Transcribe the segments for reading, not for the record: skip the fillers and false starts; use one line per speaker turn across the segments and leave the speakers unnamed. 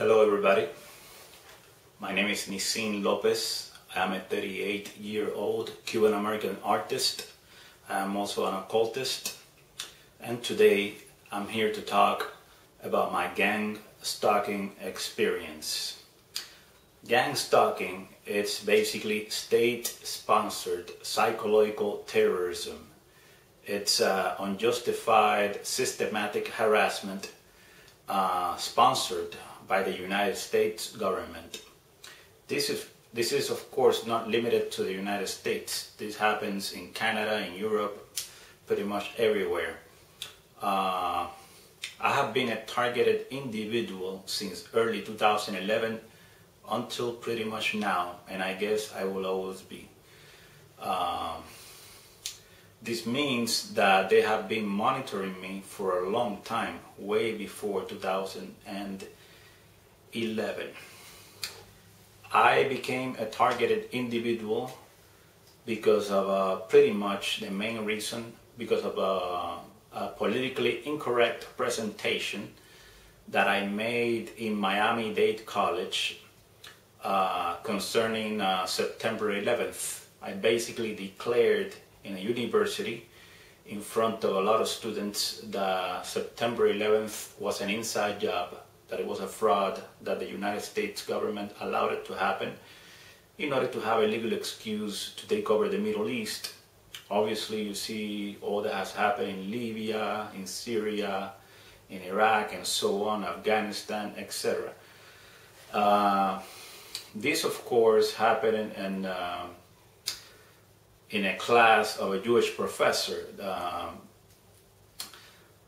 Hello everybody, my name is Nizin Lopez. I am a 38-year-old Cuban-American artist. I am also an occultist, and today I'm here to talk about my gang stalking experience. Gang stalking is basically state-sponsored psychological terrorism. It's unjustified systematic harassment sponsored by the United States government. This is of course not limited to the United States. This happens in Canada, in Europe, pretty much everywhere. I have been a targeted individual since early 2011 until pretty much now, and I guess I will always be. This means that they have been monitoring me for a long time, way before 2011. I became a targeted individual because of pretty much the main reason, because of a politically incorrect presentation that I made in Miami-Dade College concerning September 11th. I basically declared in a university in front of a lot of students that September 11th was an inside job, that it was a fraud, that the United States government allowed it to happen in order to have a legal excuse to take over the Middle East. Obviously, you see all that has happened in Libya, in Syria, in Iraq, and so on, Afghanistan, etc. This, of course, happened in a class of a Jewish professor.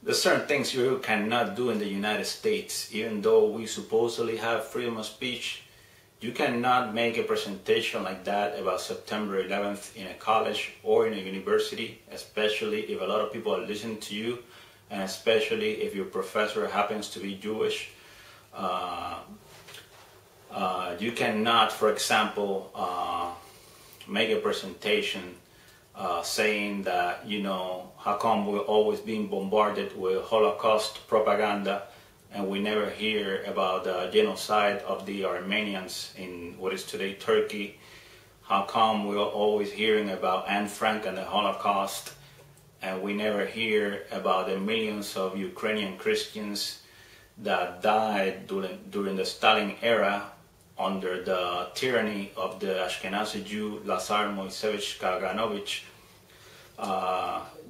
There's certain things you cannot do in the United States. Even though we supposedly have freedom of speech, you cannot make a presentation like that about September 11th in a college or in a university, especially if a lot of people are listening to you, and especially if your professor happens to be Jewish. You cannot, for example, make a presentation saying that, you know, how come we're always being bombarded with Holocaust propaganda and we never hear about the genocide of the Armenians in what is today Turkey? How come we're always hearing about Anne Frank and the Holocaust and we never hear about the millions of Ukrainian Christians that died during the Stalin era under the tyranny of the Ashkenazi Jew Lazar Moisevich Kaganovich?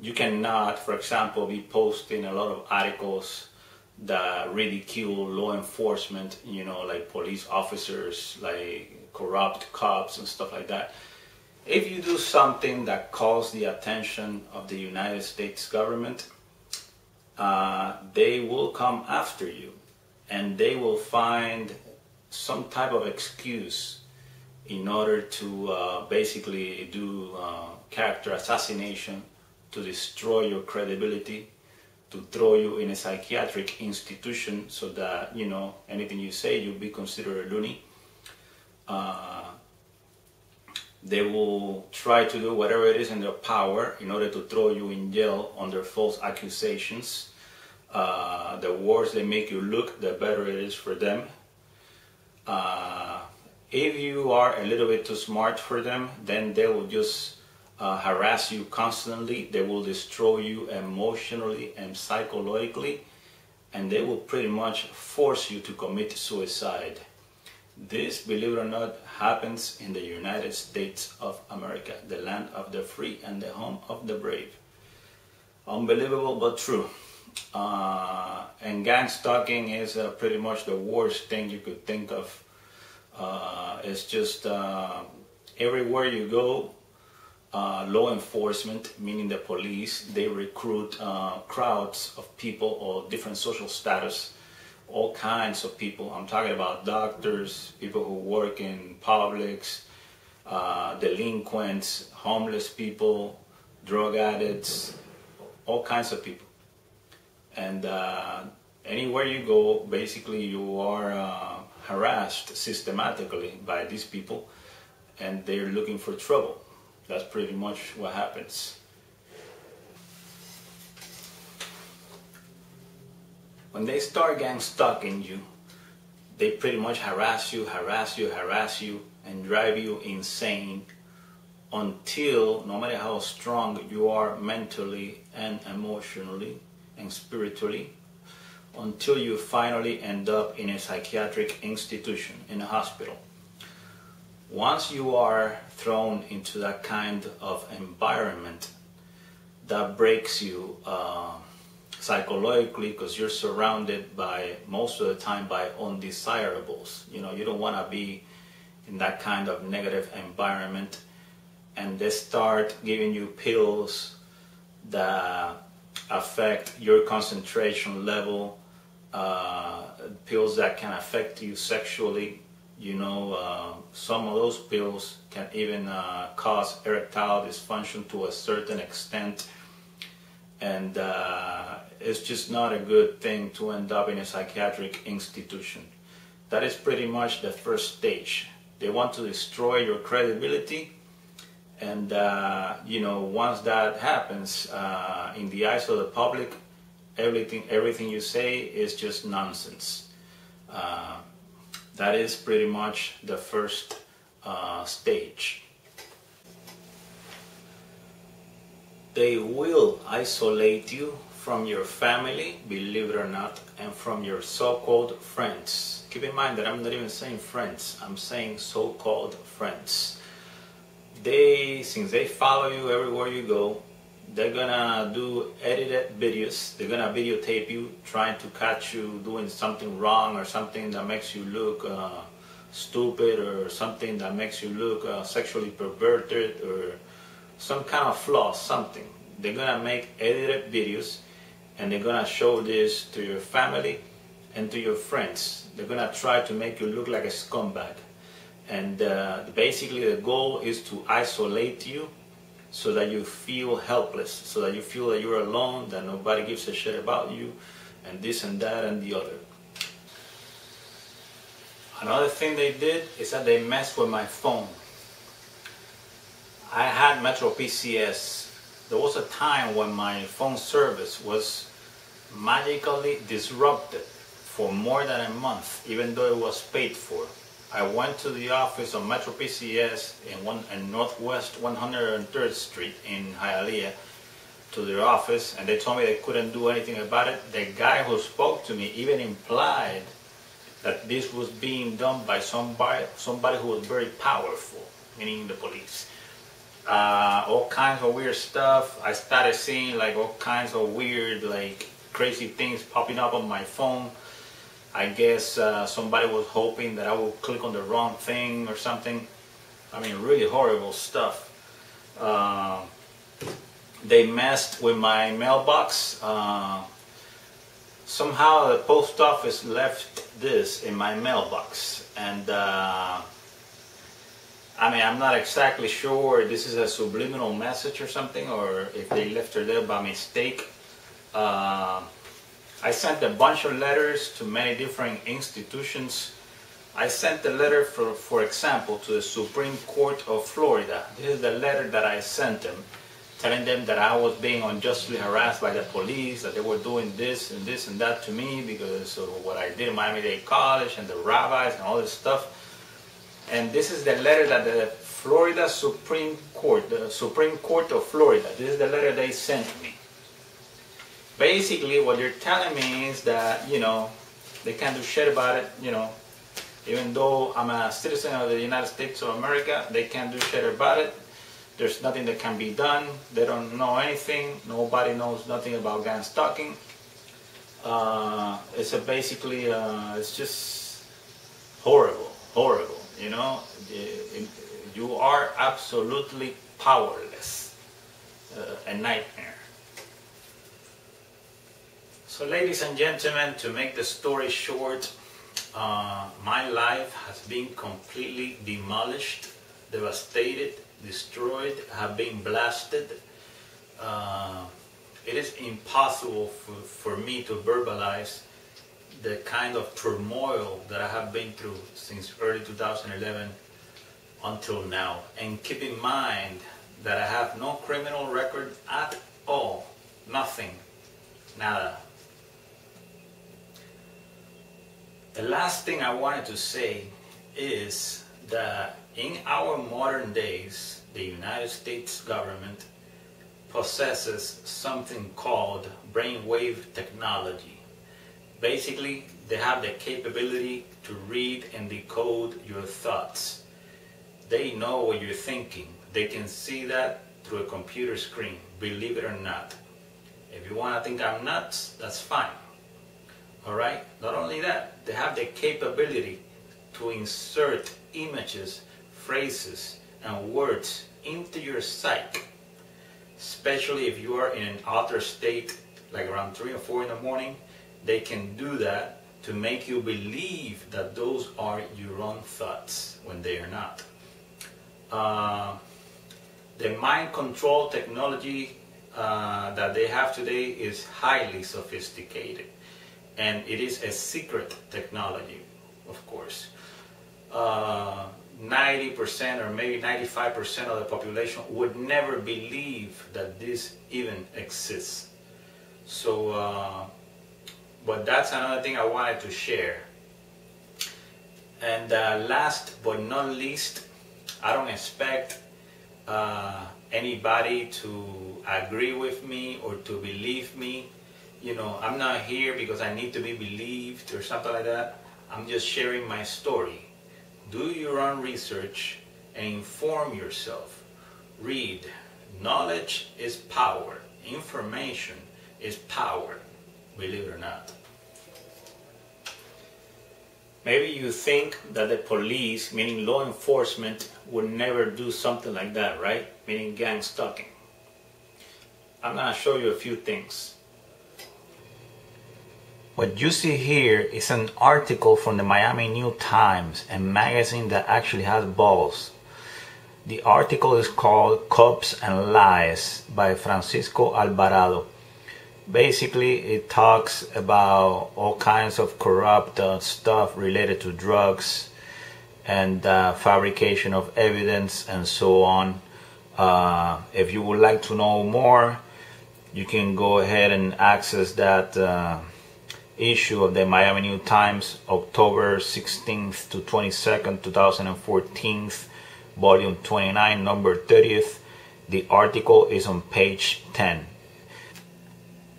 You cannot, for example, be posting a lot of articles that ridicule law enforcement, you know, like police officers, like corrupt cops and stuff like that. If you do something that calls the attention of the United States government, they will come after you and they will find some type of excuse in order to basically do character assassination, to destroy your credibility, to throw you in a psychiatric institution so that, you know, anything you say you'll be considered a loony. They will try to do whatever it is in their power in order to throw you in jail under false accusations. The worse they make you look, the better it is for them. If you are a little bit too smart for them, then they will just harass you constantly. They will destroy you emotionally and psychologically, and they will pretty much force you to commit suicide. This, believe it or not, happens in the United States of America, the land of the free and the home of the brave. Unbelievable but true. And gang stalking is pretty much the worst thing you could think of. It's just everywhere you go, law enforcement, meaning the police, they recruit crowds of people of different social status, all kinds of people. I'm talking about doctors, people who work in Publix, delinquents, homeless people, drug addicts, all kinds of people. And anywhere you go, basically you are harassed systematically by these people, and they're looking for trouble. That's pretty much what happens. When they start gang stalking you, they pretty much harass you, and drive you insane until, no matter how strong you are mentally and emotionally and spiritually, until you finally end up in a psychiatric institution, in a hospital. Once you are thrown into that kind of environment, that breaks you psychologically, because you're surrounded by, most of the time, by undesirables. You know, you don't want to be in that kind of negative environment, and they start giving you pills that affect your concentration level, pills that can affect you sexually. You know, some of those pills can even cause erectile dysfunction to a certain extent, and it's just not a good thing to end up in a psychiatric institution. That is pretty much the first stage. They want to destroy your credibility, and you know, once that happens, in the eyes of the public, everything you say is just nonsense. That is pretty much the first stage. They will isolate you from your family, believe it or not, and from your so-called friends. Keep in mind that I'm not even saying friends, I'm saying so-called friends. Since they follow you everywhere you go, they're gonna do edited videos. They're gonna videotape you, trying to catch you doing something wrong, or something that makes you look stupid, or something that makes you look sexually perverted, or some kind of flaw, something. They're gonna make edited videos, and they're gonna show this to your family and to your friends. They're gonna try to make you look like a scumbag. And basically the goal is to isolate you, so that you feel helpless, so that you feel that you're alone, that nobody gives a shit about you, and this and that and the other. Another thing they did is that they messed with my phone. I had Metro PCS. There was a time when my phone service was magically disrupted for more than a month, even though it was paid for. I went to the office of Metro PCS in Northwest 103rd Street in Hialeah, to their office, and they told me they couldn't do anything about it. The guy who spoke to me even implied that this was being done by somebody who was very powerful, meaning the police. All kinds of weird stuff. I started seeing like all kinds of weird, like crazy things popping up on my phone. I guess somebody was hoping that I would click on the wrong thing or something. I mean, really horrible stuff. They messed with my mailbox. Somehow the post office left this in my mailbox. And I mean, I'm not exactly sure this is a subliminal message or something, or if they left it there by mistake. I sent a bunch of letters to many different institutions. I sent a letter, for example, to the Supreme Court of Florida. This is the letter that I sent them, telling them that I was being unjustly harassed by the police, that they were doing this and that to me because of what I did in Miami-Dade College and the rabbis and all this stuff. And this is the letter that the Florida Supreme Court, the Supreme Court of Florida, this is the letter they sent me. Basically, what they're telling me is that, you know, they can't do shit about it, you know. Even though I'm a citizen of the United States of America, they can't do shit about it. There's nothing that can be done. They don't know anything. Nobody knows nothing about gun stalking. It's basically, it's just horrible, horrible, you know. You are absolutely powerless. A nightmare. So ladies and gentlemen, to make the story short, my life has been completely demolished, devastated, destroyed, have been blasted. It is impossible for me to verbalize the kind of turmoil that I have been through since early 2011 until now. And keep in mind that I have no criminal record at all. Nothing. Nada. The last thing I wanted to say is that in our modern days, the United States government possesses something called brainwave technology. Basically, they have the capability to read and decode your thoughts. They know what you're thinking. They can see that through a computer screen, believe it or not. If you want to think I'm nuts, that's fine. Alright? Not only that, they have the capability to insert images, phrases, and words into your psyche. Especially if you are in an altered state, like around 3 or 4 in the morning, they can do that to make you believe that those are your own thoughts when they are not. The mind control technology that they have today is highly sophisticated, and it is a secret technology, of course. 90% or maybe 95% of the population would never believe that this even exists. So, but that's another thing I wanted to share. And last but not least, I don't expect anybody to agree with me or to believe me. You know, I'm not here because I need to be believed or something like that. I'm just sharing my story. Do your own research and inform yourself. Read. Knowledge is power. Information is power, believe it or not. Maybe you think that the police, meaning law enforcement, would never do something like that, right? Meaning gang stalking. I'm going to show you a few things. What you see here is an article from the Miami New Times, a magazine that actually has balls. The article is called Cops and Lies by Francisco Alvarado. Basically, it talks about all kinds of corrupt stuff related to drugs and fabrication of evidence and so on. If you would like to know more, you can go ahead and access that issue of the Miami New Times, October 16th to 22nd, 2014, volume 29, number 30th. The article is on page 10.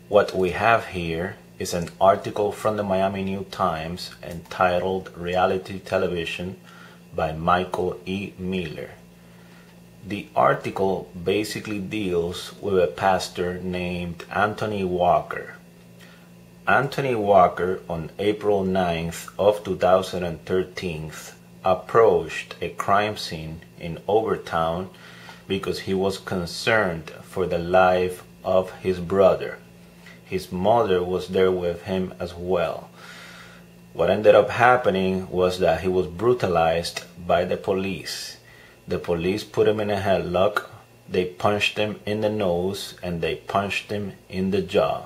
What we have here is an article from the Miami New Times entitled Reality Television by Michael E. Miller. The article basically deals with a pastor named Anthony Walker. Anthony Walker, on April 9th of 2013, approached a crime scene in Overtown because he was concerned for the life of his brother. His mother was there with him as well. What ended up happening was that he was brutalized by the police. The police put him in a headlock, they punched him in the nose, and they punched him in the jaw.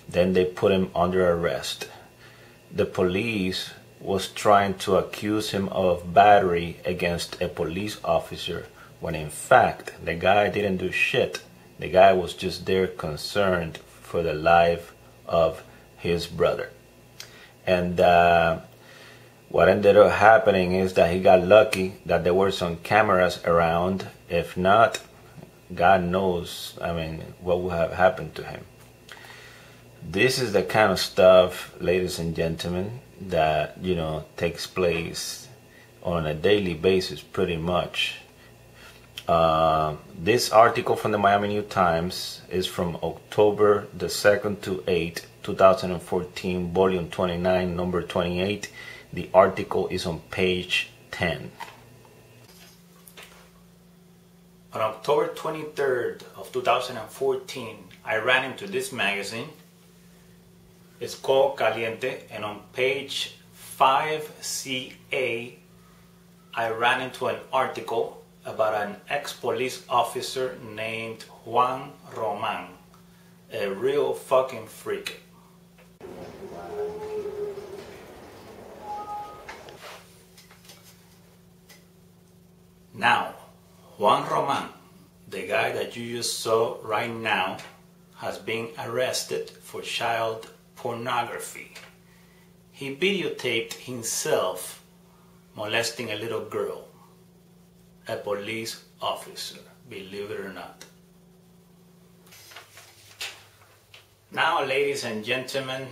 Then they put him under arrest. The police was trying to accuse him of battery against a police officer, when in fact the guy didn't do shit. The guy was just there concerned for the life of his brother. And what ended up happening is that he got lucky that there were some cameras around. If not, God knows, what would have happened to him. This is the kind of stuff, ladies and gentlemen, that, takes place on a daily basis pretty much. This article from the Miami New Times is from October the 2nd to 8th, 2014, volume 29, number 28. The article is on page 10. On October 23rd of 2014, I ran into this magazine. It's called Caliente, and on page 5CA, I ran into an article about an ex-police officer named Juan Roman, a real fucking freak. Now, Juan Roman, the guy that you just saw right now, has been arrested for child pornography. he videotaped himself molesting a little girl, a police officer, believe it or not. Now, ladies and gentlemen,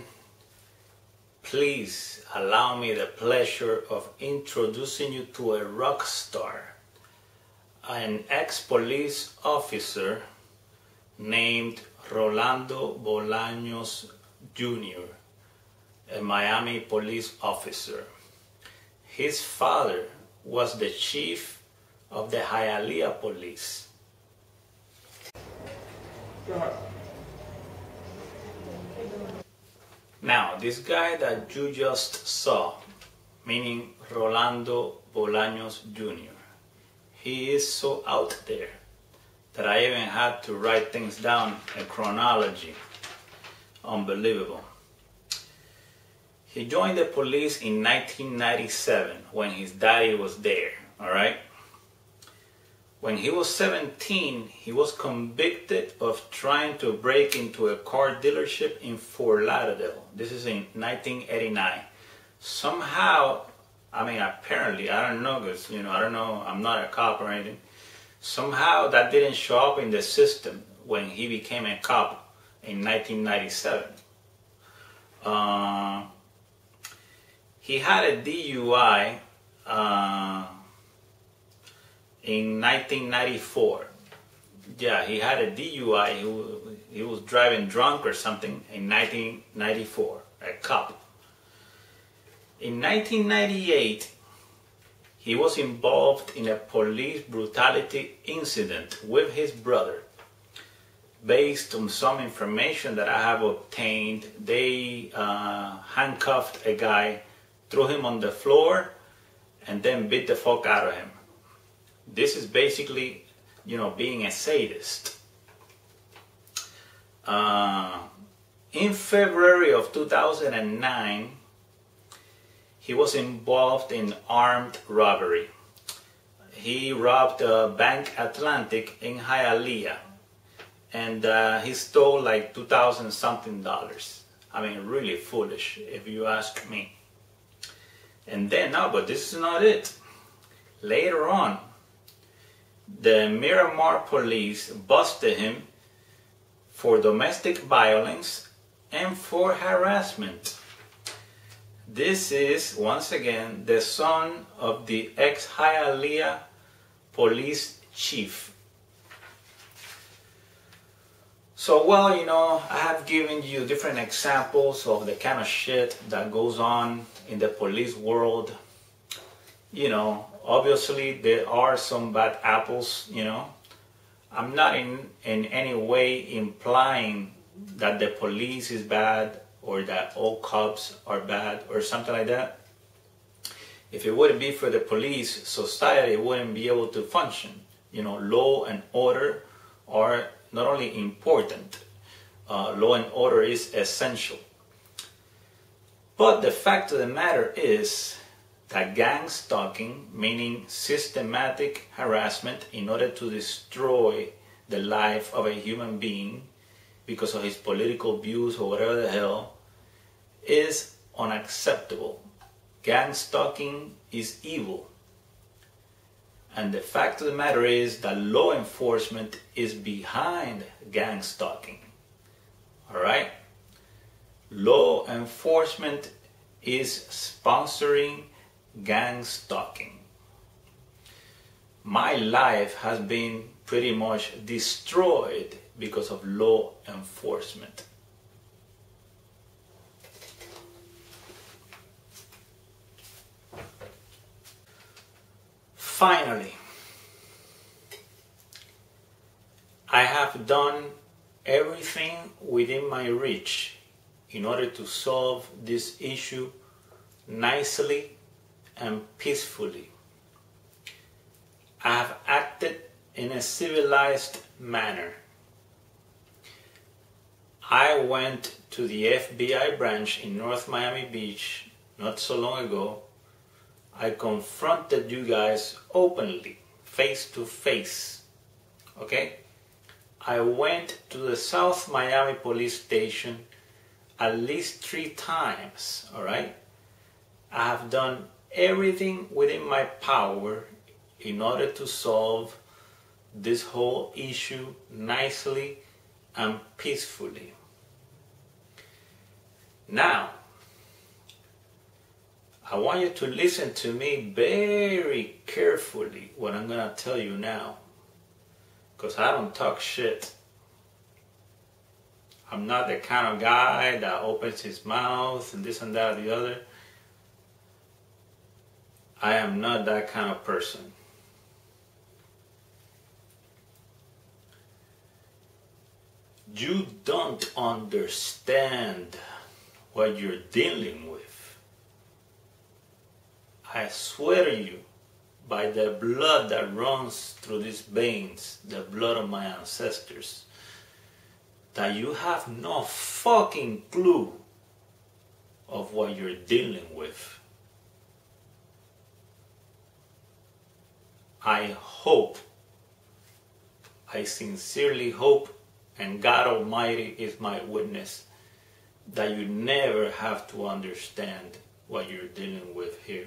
please allow me the pleasure of introducing you to a rock star, an ex-police officer named Rolando Bolaños Jr., a Miami police officer. His father was the chief of the Hialeah police. Now, this guy that you just saw, meaning Rolando Bolaños Jr., he is so out there that I even had to write things down in chronology. Unbelievable. He joined the police in 1997 when his daddy was there, all right? When he was 17, he was convicted of trying to break into a car dealership in Fort Lauderdale. This is in 1989. Somehow, I mean, apparently, I don't know, because, I don't know, I'm not a cop or anything. Somehow that didn't show up in the system when he became a cop in 1997. He had a DUI in 1994. Yeah, he had a DUI. He was driving drunk or something in 1994, a cop. In 1998, he was involved in a police brutality incident with his brother. Based on some information that I have obtained, they handcuffed a guy, threw him on the floor, and then beat the fuck out of him. This is basically, being a sadist. In February of 2009, he was involved in armed robbery. He robbed Bank Atlantic in Hialeah, and he stole like $2,000 something. I mean, really foolish, if you ask me. And then, no, but this is not it. Later on, the Miramar police busted him for domestic violence and for harassment. This is, once again, the son of the ex-Hialeah police chief. So, well, I have given you different examples of the kind of shit that goes on in the police world. Obviously there are some bad apples, I'm not in any way implying that the police is bad or that all cops are bad or something like that. If it wouldn't be for the police, society wouldn't be able to function. Law and order are not only important, law and order is essential. But the fact of the matter is that gang stalking, meaning systematic harassment in order to destroy the life of a human being because of his political views or whatever the hell, is unacceptable. Gang stalking is evil. And the fact of the matter is that law enforcement is behind gang stalking. Alright? Law enforcement is sponsoring gang stalking. My life has been pretty much destroyed because of law enforcement. Finally, I have done everything within my reach in order to solve this issue nicely and peacefully. I have acted in a civilized manner. I went to the FBI branch in North Miami Beach not so long ago. I confronted you guys openly, face to face, okay? I went to the South Miami police station at least 3 times, all right? I have done everything within my power in order to solve this whole issue nicely and peacefully. Now, I want you to listen to me very carefully what I'm going to tell you now, because I don't talk shit. I'm not the kind of guy that opens his mouth and this and that and the other. I am not that kind of person. You don't understand what you're dealing with. I swear to you, by the blood that runs through these veins, the blood of my ancestors, that you have no fucking clue of what you're dealing with. I hope, I sincerely hope, and God Almighty is my witness, that you never have to understand what you're dealing with here.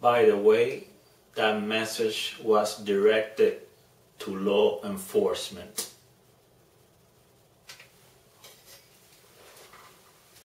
By the way, that message was directed to law enforcement.